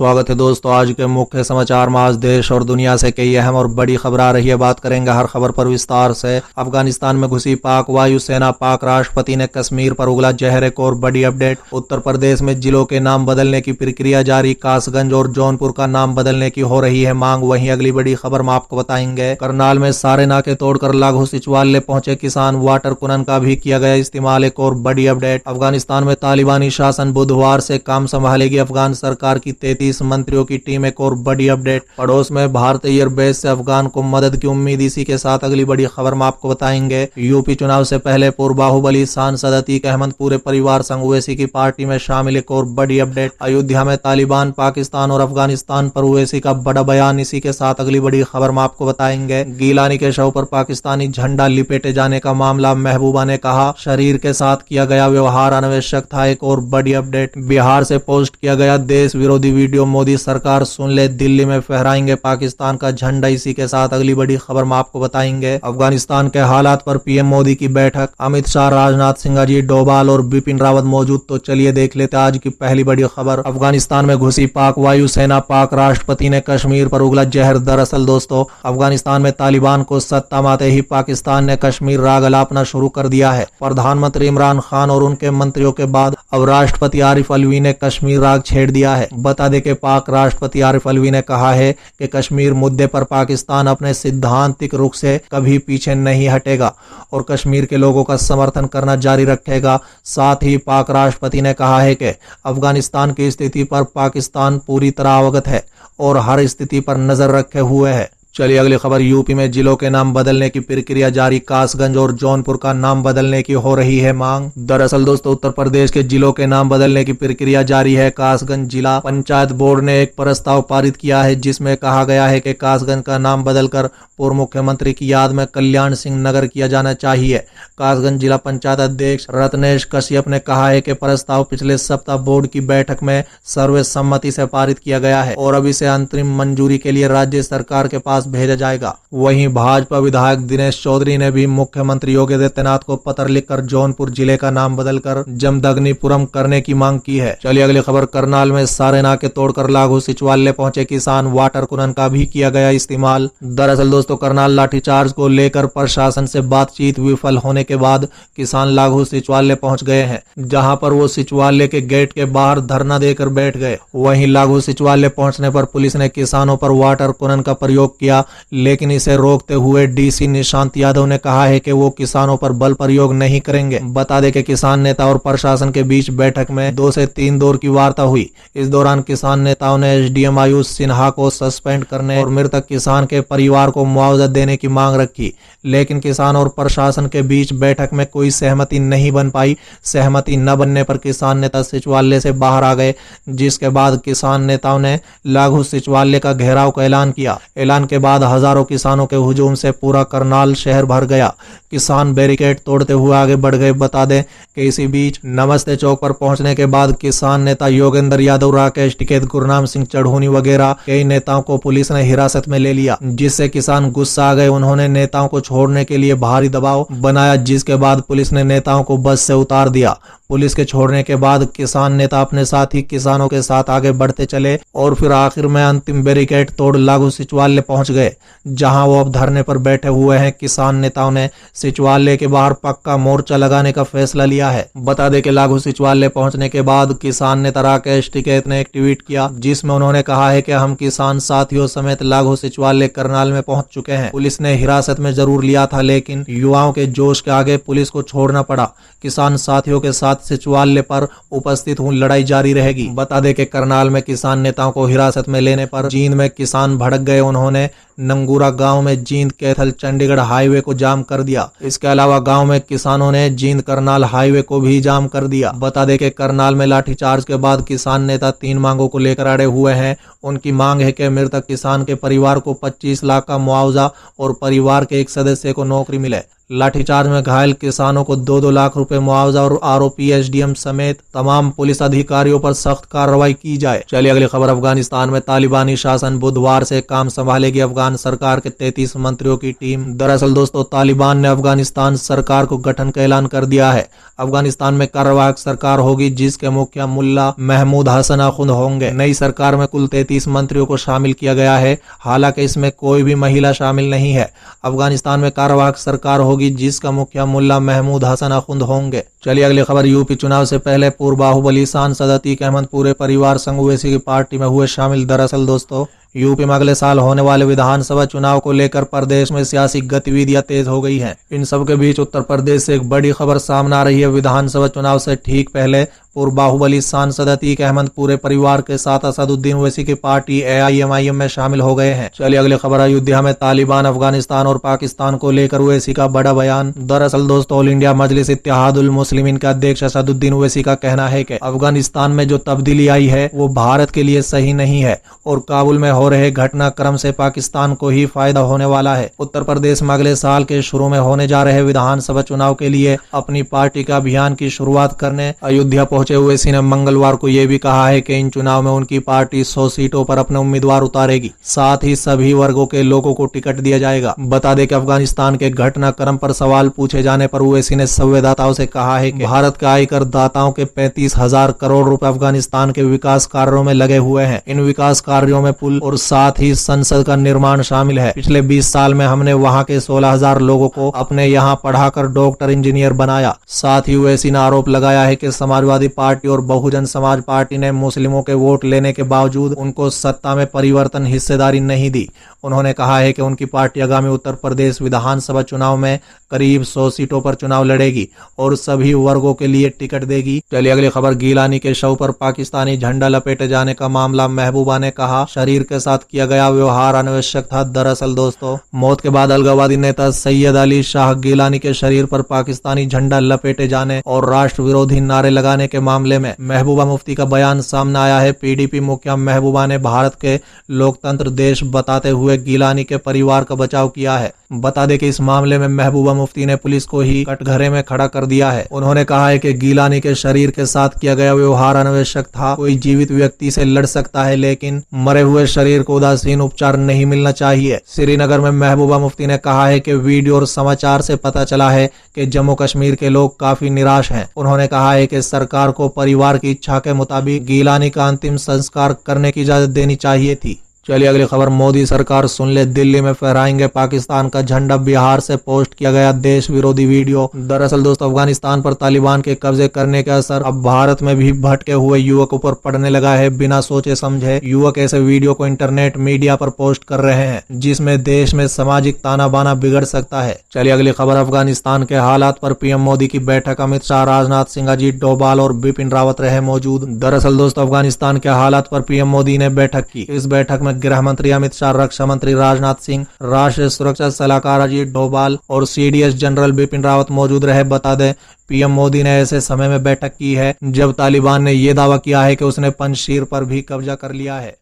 स्वागत है दोस्तों। आज के मुख्य समाचार में आज देश और दुनिया से कई अहम और बड़ी खबर आ रही है। बात करेंगे हर खबर पर विस्तार से। अफगानिस्तान में घुसी पाक वायुसेना, पाक राष्ट्रपति ने कश्मीर पर उगला जहर। एक और बड़ी अपडेट, उत्तर प्रदेश में जिलों के नाम बदलने की प्रक्रिया जारी। कासगंज और जौनपुर का नाम बदलने की हो रही है मांग। वहीं अगली बड़ी खबर में आपको बताएंगे, करनाल में सारे नाके तोड़कर लागू सचिवालय पहुंचे किसान। वाटर कुनन का भी किया गया इस्तेमाल। एक और बड़ी अपडेट, अफगानिस्तान में तालिबानी शासन बुधवार से काम संभालेगी अफगान सरकार की 33 मंत्रियों की टीम। एक और बड़ी अपडेट, पड़ोस में भारतीय एयरबेस से अफगान को मदद की उम्मीद। इसी के साथ अगली बड़ी खबर में आपको बताएंगे, यूपी चुनाव से पहले पूर्व बाहुबली सांसद अतीक अहमद पूरे परिवार संग ओवैसी की पार्टी में शामिल। एक और बड़ी अपडेट, अयोध्या में तालिबान, पाकिस्तान और अफगानिस्तान पर ओवैसी का बड़ा बयान। इसी के साथ अगली बड़ी खबर में आपको बताएंगे, गीलानी के शव पर पाकिस्तानी झंडा लिपेटे जाने का मामला। महबूबा ने कहा शरीर के साथ किया गया व्यवहार अनावश्यक था। एक और बड़ी अपडेट, बिहार से पोस्ट किया गया देश विरोधी वीडियो, मोदी सरकार सुन ले, दिल्ली में फहराएंगे पाकिस्तान का झंडा। इसी के साथ अगली बड़ी खबर में आपको बताएंगे, अफगानिस्तान के हालात पर पीएम मोदी की बैठक। अमित शाह, राजनाथ सिंह, अजीत डोभाल और बिपिन रावत मौजूद। तो चलिए देख लेते आज की पहली बड़ी खबर। अफगानिस्तान में घुसी पाक वायुसेना, पाक राष्ट्रपति ने कश्मीर पर उगला जहर। दरअसल दोस्तों, अफगानिस्तान में तालिबान को सत्ता में आते ही पाकिस्तान ने कश्मीर राग अलापना शुरू कर दिया है। प्रधानमंत्री इमरान खान और उनके मंत्रियों के बाद अब राष्ट्रपति आरिफ अलवी ने कश्मीर राग छेड़ दिया है। बता दें कि पाक राष्ट्रपति आरिफ अलवी ने कहा है कि कश्मीर मुद्दे पर पाकिस्तान अपने सिद्धांतिक रुख से कभी पीछे नहीं हटेगा और कश्मीर के लोगों का समर्थन करना जारी रखेगा। साथ ही पाक राष्ट्रपति ने कहा है कि अफगानिस्तान की स्थिति पर पाकिस्तान पूरी तरह अवगत है और हर स्थिति पर नजर रखे हुए है। चलिए अगली खबर, यूपी में जिलों के नाम बदलने की प्रक्रिया जारी। कासगंज और जौनपुर का नाम बदलने की हो रही है मांग। दरअसल दोस्तों, उत्तर प्रदेश के जिलों के नाम बदलने की प्रक्रिया जारी है। कासगंज जिला पंचायत बोर्ड ने एक प्रस्ताव पारित किया है जिसमें कहा गया है कि कासगंज का नाम बदलकर पूर्व मुख्यमंत्री की याद में कल्याण सिंह नगर किया जाना चाहिए। कासगंज जिला पंचायत अध्यक्ष रत्नेश कश्यप ने कहा है कि प्रस्ताव पिछले सप्ताह बोर्ड की बैठक में सर्वसम्मति से पारित किया गया है और अब इसे अंतरिम मंजूरी के लिए राज्य सरकार के पास भेजा जाएगा। वहीं भाजपा विधायक दिनेश चौधरी ने भी मुख्यमंत्री योगी आदित्यनाथ को पत्र लिखकर जौनपुर जिले का नाम बदलकर जमदग्निपुरम करने की मांग की है। चलिए अगली खबर, करनाल में सारे नाके तोड़कर लागू सचिवालय पहुंचे किसान। वाटर कुनन का भी किया गया इस्तेमाल। दरअसल दोस्तों, करनाल लाठीचार्ज को लेकर प्रशासन से बातचीत विफल होने के बाद किसान लागू सचिवालय पहुंच गए हैं, जहां पर वो सचिवालय के गेट के बाहर धरना देकर बैठ गए। वहीं लागू सचिवालय पहुंचने पर पुलिस ने किसानों पर वाटर कुनन का प्रयोग किया, लेकिन इसे रोकते हुए डीसी निशांत यादव ने कहा है कि वो किसानों पर बल प्रयोग नहीं करेंगे। बता दें कि किसान नेता और प्रशासन के बीच बैठक में 2 से 3 दौर की वार्ता हुई। इस दौरान किसान नेताओं ने एसडीएम आयुष सिन्हा को सस्पेंड करने और मृतक किसान के परिवार को मुआवजा देने की मांग रखी, लेकिन किसान और प्रशासन के बीच बैठक में कोई सहमति नहीं बन पाई। सहमति न बनने पर किसान नेता सचिवालय से बाहर आ गए, जिसके बाद किसान नेताओं ने लागू सचिवालय का घेराव का ऐलान किया। ऐलान के बाद हजारों किसानों के हुजूम से पूरा करनाल शहर भर गया। किसान बैरिकेड तोड़ते हुए आगे बढ़ गए। बता दें कि इसी बीच नमस्ते चौक पर पहुंचने के बाद किसान नेता योगेंद्र यादव, राकेश टिकैत, गुरनाम सिंह चढ़ूनी वगैरह कई नेताओं को पुलिस ने हिरासत में ले लिया, जिससे किसान गुस्सा आ गए। उन्होंने नेताओं को छोड़ने के लिए भारी दबाव बनाया, जिसके बाद पुलिस ने नेताओं को बस से उतार दिया। पुलिस के छोड़ने के बाद किसान नेता अपने साथी किसानों के साथ आगे बढ़ते चले और फिर आखिर में अंतिम बैरिकेड तोड़ लागू सचिवालय पहुंच गए, जहां वो अब धरने पर बैठे हुए हैं। किसान नेताओं ने सचिवालय के बाहर पक्का मोर्चा लगाने का फैसला लिया है। बता दें कि लागू सचिवालय पहुंचने के बाद किसान नेता राकेश टिकैत ने एक ट्वीट किया, जिसमें उन्होंने कहा है कि हम किसान साथियों समेत लागू सचिवालय करनाल में पहुंच चुके हैं। पुलिस ने हिरासत में जरूर लिया था, लेकिन युवाओं के जोश के आगे पुलिस को छोड़ना पड़ा। किसान साथियों के साथ सचिवालय पर उपस्थित हूँ, लड़ाई जारी रहेगी। बता दें कि करनाल में किसान नेताओं को हिरासत में लेने पर जींद में किसान भड़क गए। उन्होंने नंगूरा गांव में जींद कैथल चंडीगढ़ हाईवे को जाम कर दिया। इसके अलावा गांव में किसानों ने जींद करनाल हाईवे को भी जाम कर दिया। बता दें कि करनाल में लाठीचार्ज के बाद किसान नेता 3 मांगों को लेकर अड़े हुए हैं। उनकी मांग है कि मृतक किसान के परिवार को 25 लाख का मुआवजा और परिवार के एक सदस्य को नौकरी मिले। लाठीचार्ज में घायल किसानों को 2-2 लाख रुपए मुआवजा और आरोपी एसडीएम समेत तमाम पुलिस अधिकारियों पर सख्त कार्रवाई की जाए। चलिए अगली खबर, अफगानिस्तान में तालिबानी शासन बुधवार से काम संभालेगी अफगान इमरान सरकार के 33 मंत्रियों की टीम। दरअसल दोस्तों, तालिबान ने अफगानिस्तान सरकार को गठन का ऐलान कर दिया है। अफगानिस्तान में कार्यवाहक सरकार होगी जिसके मुखिया मुल्ला महमूद हसन आखुंद होंगे। नई सरकार में कुल 33 मंत्रियों को शामिल किया गया है, हालांकि इसमें कोई भी महिला शामिल नहीं है। अफगानिस्तान में कार्यवाहक सरकार होगी जिसका मुखिया मुल्ला महमूद हसन आखुंद होंगे। चलिए अगली खबर। यूपी चुनाव से पहले पूर्व बाहुबली सांसद अतीक अहमद पूरे परिवार संग ओवैसी की पार्टी में हुए शामिल। दरअसल दोस्तों, यूपी में अगले साल होने वाले विधानसभा चुनाव को लेकर प्रदेश में सियासी गतिविधियां तेज हो गई हैं। इन सब के बीच उत्तर प्रदेश से एक बड़ी खबर सामने आ रही है। विधानसभा चुनाव से ठीक पहले पूर्व बाहुबली सांसद अतीक अहमद पूरे परिवार के साथ असदुद्दीन ओवैसी की पार्टी AIMIM में शामिल हो गए हैं। चलिए अगली खबर। अयोध्या में तालिबान, अफगानिस्तान और पाकिस्तान को लेकर ओवैसी का बड़ा बयान। दरअसल दोस्तों, ऑल इंडिया मजलिस इत्तेहादुल मुस्लिमीन के अध्यक्ष असदुद्दीन ओवैसी का कहना है कि अफगानिस्तान में जो तब्दीली आई है वो भारत के लिए सही नहीं है और काबुल में हो रहे घटनाक्रम से पाकिस्तान को ही फायदा होने वाला है। उत्तर प्रदेश में अगले साल के शुरू में होने जा रहे विधानसभा चुनाव के लिए अपनी पार्टी का अभियान की शुरुआत करने अयोध्या पहुंचे ओवैसी ने मंगलवार को यह भी कहा है कि इन चुनाव में उनकी पार्टी 100 सीटों पर अपने उम्मीदवार उतारेगी, साथ ही सभी वर्गों के लोगों को टिकट दिया जाएगा। बता दें कि अफगानिस्तान के घटनाक्रम पर सवाल पूछे जाने पर ओवैसी ने संवाददाताओं से कहा है कि भारत के आयकर दाताओं के 35,000 करोड़ रुपए अफगानिस्तान के विकास कार्यों में लगे हुए हैं। इन विकास कार्यों में पुल और साथ ही संसद का निर्माण शामिल है। पिछले 20 साल में हमने वहां के 16,000 लोगों को अपने यहां पढ़ाकर डॉक्टर, इंजीनियर बनाया। साथ ही ओवैसी ने आरोप लगाया है कि समाजवादी पार्टी और बहुजन समाज पार्टी ने मुस्लिमों के वोट लेने के बावजूद उनको सत्ता में परिवर्तन हिस्सेदारी नहीं दी। उन्होंने कहा है कि उनकी पार्टी आगामी उत्तर प्रदेश विधानसभा चुनाव में करीब 100 सीटों पर चुनाव लड़ेगी और सभी वर्गों के लिए टिकट देगी। चलिए अगली खबर। गीलानी के शव पर पाकिस्तानी झंडा लपेटे जाने का मामला। महबूबा ने कहा शरीर के साथ किया गया व्यवहार अनावश्यक था। दरअसल दोस्तों, मौत के बाद अलगाववादी नेता सैयद अली शाह गीलानी के शरीर पर पाकिस्तानी झंडा लपेटे जाने और राष्ट्र विरोधी नारे लगाने के मामले में महबूबा मुफ्ती का बयान सामने आया है। PDP मुखिया महबूबा ने भारत के लोकतंत्र देश बताते हुए गीलानी के परिवार का बचाव किया है। बता दें कि इस मामले में महबूबा मुफ्ती ने पुलिस को ही कटघरे में खड़ा कर दिया है। उन्होंने कहा है कि गीलानी के शरीर के साथ किया गया व्यवहार अनावश्यक था। कोई जीवित व्यक्ति से लड़ सकता है लेकिन मरे हुए शरीर को उदासीन उपचार नहीं मिलना चाहिए। श्रीनगर में महबूबा मुफ्ती ने कहा है कि वीडियो और समाचार से पता चला है कि जम्मू कश्मीर के लोग काफी निराश हैं। उन्होंने कहा है कि सरकार को परिवार की इच्छा के मुताबिक गीलानी का अंतिम संस्कार करने की इजाजत देनी चाहिए थी। चलिए अगली खबर। मोदी सरकार सुन ले, दिल्ली में फहराएंगे पाकिस्तान का झंडा। बिहार से पोस्ट किया गया देश विरोधी वीडियो। दरअसल दोस्तों, अफगानिस्तान पर तालिबान के कब्जे करने का असर अब भारत में भी भटके हुए युवकों पर पड़ने लगा है। बिना सोचे समझे युवक ऐसे वीडियो को इंटरनेट मीडिया पर पोस्ट कर रहे हैं जिसमें देश में सामाजिक ताना बाना बिगड़ सकता है। चलिए अगली खबर। अफगानिस्तान के हालात पर PM मोदी की बैठक। अमित शाह, राजनाथ सिंह, अजीत डोभाल और बिपिन रावत रहे मौजूद। दरअसल दोस्तों, अफगानिस्तान के हालात पर PM मोदी ने बैठक की। इस बैठक में गृह मंत्री अमित शाह, रक्षा मंत्री राजनाथ सिंह, राष्ट्रीय सुरक्षा सलाहकार अजीत डोभाल और CDS जनरल बिपिन रावत मौजूद रहे। बता दें, PM मोदी ने ऐसे समय में बैठक की है जब तालिबान ने यह दावा किया है कि उसने पंजशीर पर भी कब्जा कर लिया है।